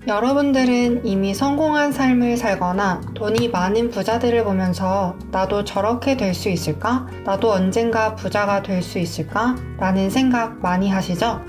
여러분들은 이미 성공한 삶을 살거나 돈이 많은 부자들을 보면서 나도 저렇게 될 수 있을까? 나도 언젠가 부자가 될 수 있을까? 라는 생각 많이 하시죠?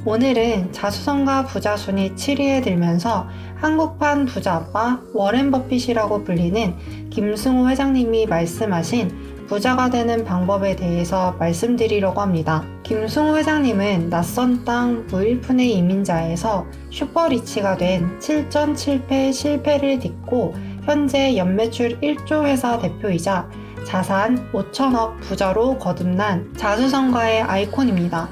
오늘은 자수성가 부자 순위 7위에 들면서 한국판 부자 아빠 워렌 버핏이라고 불리는 김승호 회장님이 말씀하신 부자가 되는 방법에 대해서 말씀드리려고 합니다. 김승호 회장님은 낯선 땅 무일푼의 이민자에서 슈퍼리치가 된 7.7패 실패를 딛고 현재 연매출 1조 회사 대표이자 자산 5천억 부자로 거듭난 자수성가의 아이콘입니다.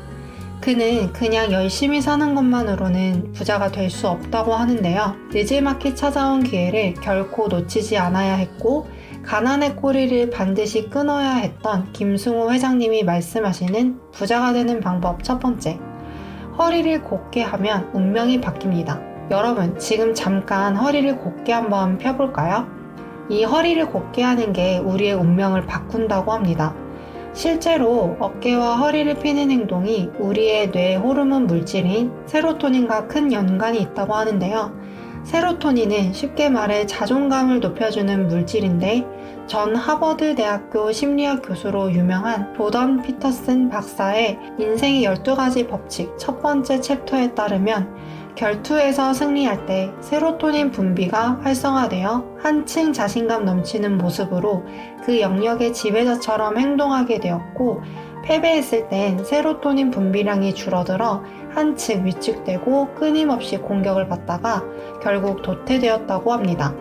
그는 그냥 열심히 사는 것만으로는 부자가 될 수 없다고 하는데요. 느지막이 찾아온 기회를 결코 놓치지 않아야 했고 가난의 꼬리를 반드시 끊어야 했던 김승호 회장님이 말씀하시는 부자가 되는 방법 첫 번째, 허리를 곧게 하면 운명이 바뀝니다. 여러분, 지금 잠깐 허리를 곧게 한번 펴볼까요? 이 허리를 곧게 하는 게 우리의 운명을 바꾼다고 합니다. 실제로 어깨와 허리를 펴는 행동이 우리의 뇌 호르몬 물질인 세로토닌과 큰 연관이 있다고 하는데요. 세로토닌은 쉽게 말해 자존감을 높여주는 물질인데 전 하버드 대학교 심리학 교수로 유명한 조던 피터슨 박사의 인생의 12가지 법칙 첫 번째 챕터에 따르면 결투에서 승리할 때 세로토닌 분비가 활성화되어 한층 자신감 넘치는 모습으로 그 영역의 지배자처럼 행동하게 되었고, 패배했을 땐 세로토닌 분비량이 줄어들어 한층 위축되고 끊임없이 공격을 받다가 결국 도태되었다고 합니다.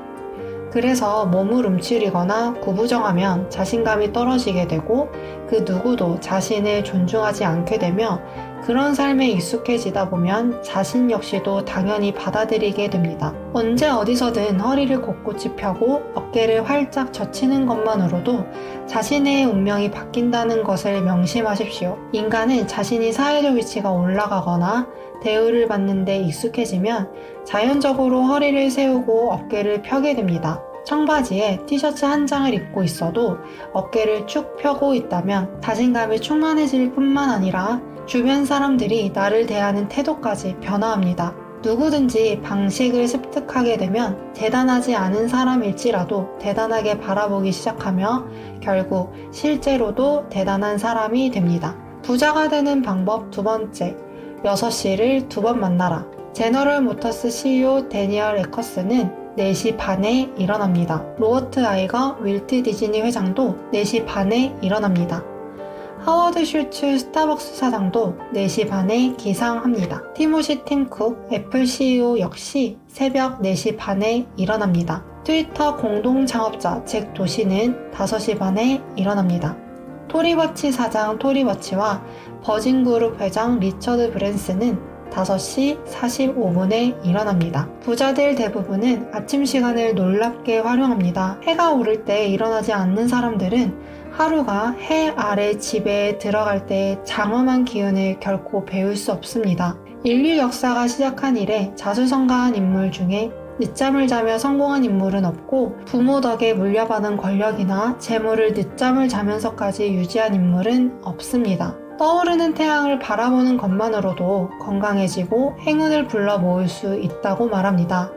그래서 몸을 움츠리거나 구부정하면 자신감이 떨어지게 되고 그 누구도 자신을 존중하지 않게 되며 그런 삶에 익숙해지다 보면 자신 역시도 당연히 받아들이게 됩니다. 언제 어디서든 허리를 곧곳이 펴고 어깨를 활짝 젖히는 것만으로도 자신의 운명이 바뀐다는 것을 명심하십시오. 인간은 자신이 사회적 위치가 올라가거나 대우를 받는 데 익숙해지면 자연적으로 허리를 세우고 어깨를 펴게 됩니다. 청바지에 티셔츠 한 장을 입고 있어도 어깨를 쭉 펴고 있다면 자신감이 충만해질 뿐만 아니라 주변 사람들이 나를 대하는 태도까지 변화합니다. 누구든지 방식을 습득하게 되면 대단하지 않은 사람일지라도 대단하게 바라보기 시작하며 결국 실제로도 대단한 사람이 됩니다. 부자가 되는 방법 두 번째, 6시를 2번 만나라. 제너럴 모터스 CEO 데니얼 에커스는 4시 반에 일어납니다. 로버트 아이거 윌트 디즈니 회장도 4시 반에 일어납니다. 하워드 슐츠 스타벅스 사장도 4시 반에 기상합니다. 티모시 팀쿡 애플 CEO 역시 새벽 4시 반에 일어납니다. 트위터 공동 창업자 잭 도시는 5시 반에 일어납니다. 토리버치 사장 토리버치와 버진그룹 회장 리처드 브랜슨은 5시 45분에 일어납니다. 부자들 대부분은 아침 시간을 놀랍게 활용합니다. 해가 오를 때 일어나지 않는 사람들은 하루가 해 아래 지배에 들어갈 때 장엄한 기운을 결코 배울 수 없습니다. 인류 역사가 시작한 이래 자수성가한 인물 중에 늦잠을 자며 성공한 인물은 없고 부모 덕에 물려받은 권력이나 재물을 늦잠을 자면서까지 유지한 인물은 없습니다. 떠오르는 태양을 바라보는 것만으로도 건강해지고 행운을 불러 모을 수 있다고 말합니다.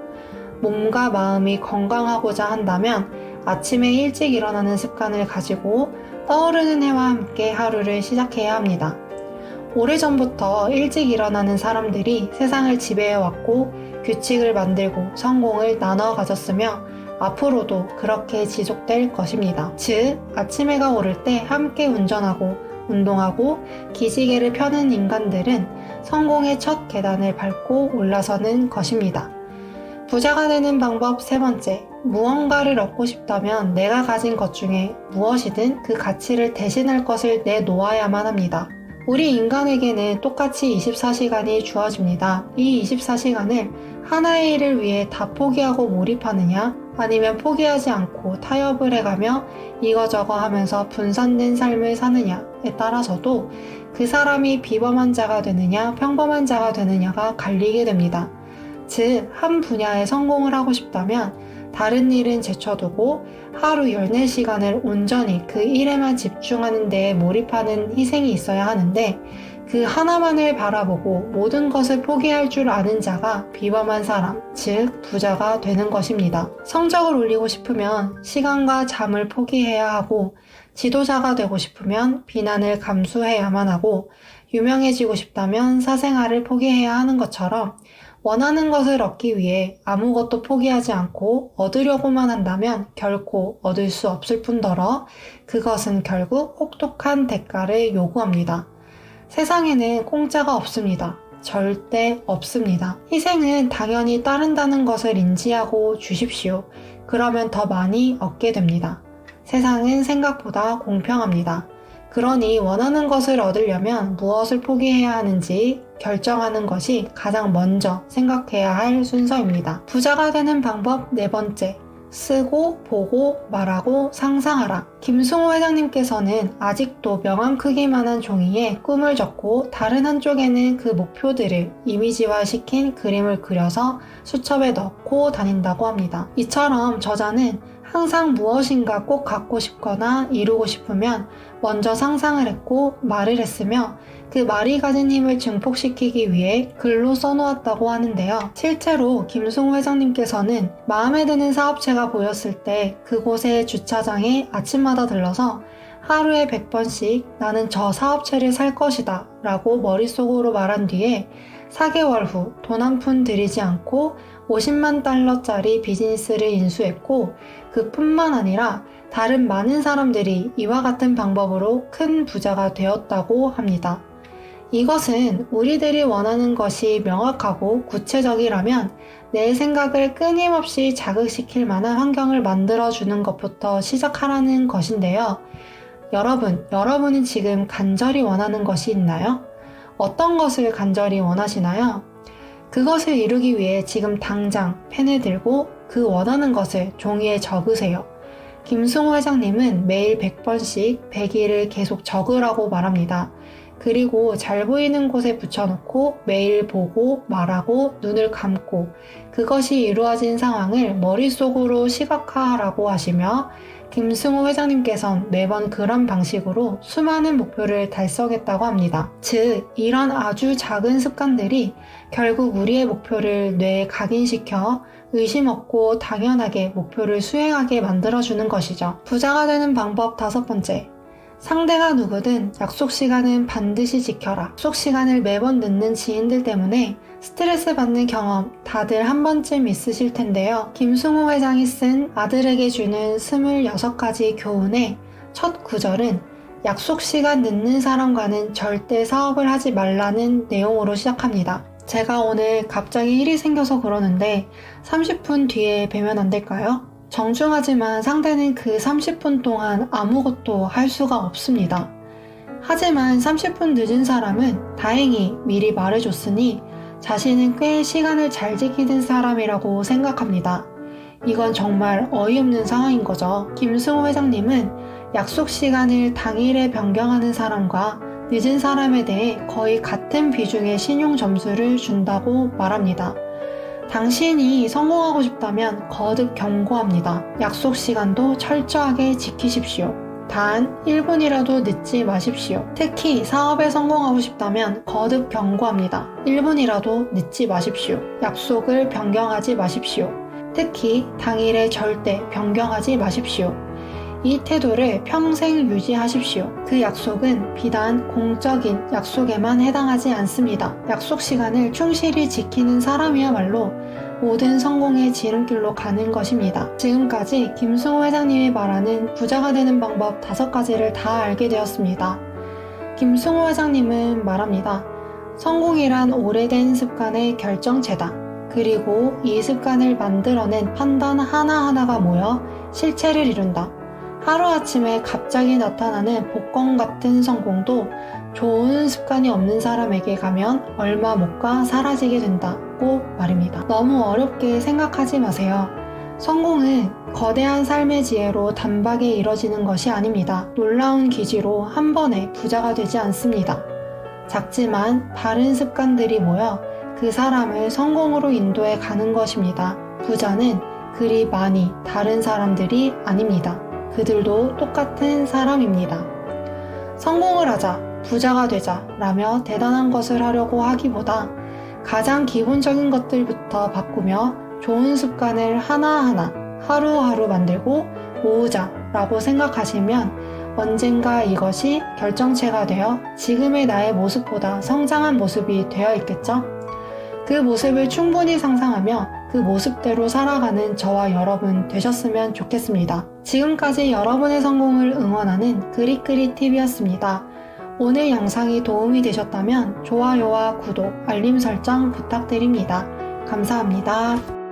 몸과 마음이 건강하고자 한다면 아침에 일찍 일어나는 습관을 가지고 떠오르는 해와 함께 하루를 시작해야 합니다. 오래전부터 일찍 일어나는 사람들이 세상을 지배해왔고 규칙을 만들고 성공을 나눠 가졌으며 앞으로도 그렇게 지속될 것입니다. 즉, 아침 해가 오를 때 함께 운전하고 운동하고 기지개를 펴는 인간들은 성공의 첫 계단을 밟고 올라서는 것입니다. 부자가 되는 방법 세 번째, 무언가를 얻고 싶다면 내가 가진 것 중에 무엇이든 그 가치를 대신할 것을 내놓아야만 합니다. 우리 인간에게는 똑같이 24시간이 주어집니다. 이 24시간을 하나의 일을 위해 다 포기하고 몰입하느냐, 아니면 포기하지 않고 타협을 해가며 이거저거 하면서 분산된 삶을 사느냐에 따라서도 그 사람이 비범한 자가 되느냐, 평범한 자가 되느냐가 갈리게 됩니다. 즉, 한 분야에 성공을 하고 싶다면 다른 일은 제쳐두고 하루 14시간을 온전히 그 일에만 집중하는 데에 몰입하는 희생이 있어야 하는데, 그 하나만을 바라보고 모든 것을 포기할 줄 아는 자가 비범한 사람, 즉 부자가 되는 것입니다. 성적을 올리고 싶으면 시간과 잠을 포기해야 하고, 지도자가 되고 싶으면 비난을 감수해야만 하고, 유명해지고 싶다면 사생활을 포기해야 하는 것처럼 원하는 것을 얻기 위해 아무것도 포기하지 않고 얻으려고만 한다면 결코 얻을 수 없을 뿐더러 그것은 결국 혹독한 대가를 요구합니다. 세상에는 공짜가 없습니다. 절대 없습니다. 희생은 당연히 따른다는 것을 인지하고 주십시오. 그러면 더 많이 얻게 됩니다. 세상은 생각보다 공평합니다. 그러니 원하는 것을 얻으려면 무엇을 포기해야 하는지 결정하는 것이 가장 먼저 생각해야 할 순서입니다. 부자가 되는 방법 네 번째. 쓰고, 보고, 말하고, 상상하라. 김승호 회장님께서는 아직도 명함 크기만한 종이에 꿈을 적고 다른 한쪽에는 그 목표들을 이미지화시킨 그림을 그려서 수첩에 넣고 다닌다고 합니다. 이처럼 저자는 항상 무엇인가 꼭 갖고 싶거나 이루고 싶으면 먼저 상상을 했고 말을 했으며 그 말이 가진 힘을 증폭시키기 위해 글로 써놓았다고 하는데요. 실제로 김승호 회장님께서는 마음에 드는 사업체가 보였을 때 그곳의 주차장에 아침마다 들러서 하루에 100번씩 나는 저 사업체를 살 것이다 라고 머릿속으로 말한 뒤에 4개월 후 돈 한 푼 들이지 않고 50만 달러짜리 비즈니스를 인수했고 그뿐만 아니라 다른 많은 사람들이 이와 같은 방법으로 큰 부자가 되었다고 합니다. 이것은 우리들이 원하는 것이 명확하고 구체적이라면 내 생각을 끊임없이 자극시킬 만한 환경을 만들어주는 것부터 시작하라는 것인데요. 여러분은 지금 간절히 원하는 것이 있나요? 어떤 것을 간절히 원하시나요? 그것을 이루기 위해 지금 당장 펜을 들고 그 원하는 것을 종이에 적으세요. 김승호 회장님은 매일 100번씩 100일을 계속 적으라고 말합니다. 그리고 잘 보이는 곳에 붙여놓고 매일 보고 말하고 눈을 감고 그것이 이루어진 상황을 머릿속으로 시각화하라고 하시며 김승호 회장님께선 매번 그런 방식으로 수많은 목표를 달성했다고 합니다. 즉, 이런 아주 작은 습관들이 결국 우리의 목표를 뇌에 각인시켜 의심 없고 당연하게 목표를 수행하게 만들어주는 것이죠. 부자가 되는 방법 5번째. 상대가 누구든 약속 시간은 반드시 지켜라. 약속 시간을 매번 늦는 지인들 때문에 스트레스 받는 경험 다들 한 번쯤 있으실 텐데요. 김승호 회장이 쓴 아들에게 주는 26가지 교훈의 첫 구절은 약속 시간 늦는 사람과는 절대 사업을 하지 말라는 내용으로 시작합니다. 제가 오늘 갑자기 일이 생겨서 그러는데 30분 뒤에 뵈면 안 될까요? 정중하지만 상대는 그 30분 동안 아무것도 할 수가 없습니다. 하지만 30분 늦은 사람은 다행히 미리 말해줬으니 자신은 꽤 시간을 잘 지키는 사람이라고 생각합니다. 이건 정말 어이없는 상황인 거죠. 김승호 회장님은 약속 시간을 당일에 변경하는 사람과 늦은 사람에 대해 거의 같은 비중의 신용 점수를 준다고 말합니다. 당신이 성공하고 싶다면 거듭 경고합니다. 약속 시간도 철저하게 지키십시오. 단 1분이라도 늦지 마십시오. 특히 사업에 성공하고 싶다면 거듭 경고합니다. 1분이라도 늦지 마십시오. 약속을 변경하지 마십시오. 특히 당일에 절대 변경하지 마십시오. 이 태도를 평생 유지하십시오. 그 약속은 비단 공적인 약속에만 해당하지 않습니다. 약속 시간을 충실히 지키는 사람이야말로 모든 성공의 지름길로 가는 것입니다. 지금까지 김승호 회장님이 말하는 부자가 되는 방법 5가지를 다 알게 되었습니다. 김승호 회장님은 말합니다. 성공이란 오래된 습관의 결정체다. 그리고 이 습관을 만들어낸 판단 하나하나가 모여 실체를 이룬다. 하루아침에 갑자기 나타나는 복권 같은 성공도 좋은 습관이 없는 사람에게 가면 얼마 못 가 사라지게 된다고 말입니다. 너무 어렵게 생각하지 마세요. 성공은 거대한 삶의 지혜로 단박에 이뤄지는 것이 아닙니다. 놀라운 기지로 한 번에 부자가 되지 않습니다. 작지만 바른 습관들이 모여 그 사람을 성공으로 인도해 가는 것입니다. 부자는 그리 많이 다른 사람들이 아닙니다. 그들도 똑같은 사람입니다. 성공을 하자. 부자가 되자 라며 대단한 것을 하려고 하기보다 가장 기본적인 것들부터 바꾸며 좋은 습관을 하나하나 하루하루 만들고 모으자 라고 생각하시면 언젠가 이것이 결정체가 되어 지금의 나의 모습보다 성장한 모습이 되어 있겠죠? 그 모습을 충분히 상상하며 그 모습대로 살아가는 저와 여러분 되셨으면 좋겠습니다. 지금까지 여러분의 성공을 응원하는 그릿그릿TV였습니다. 오늘 영상이 도움이 되셨다면 좋아요와 구독, 알림 설정 부탁드립니다. 감사합니다.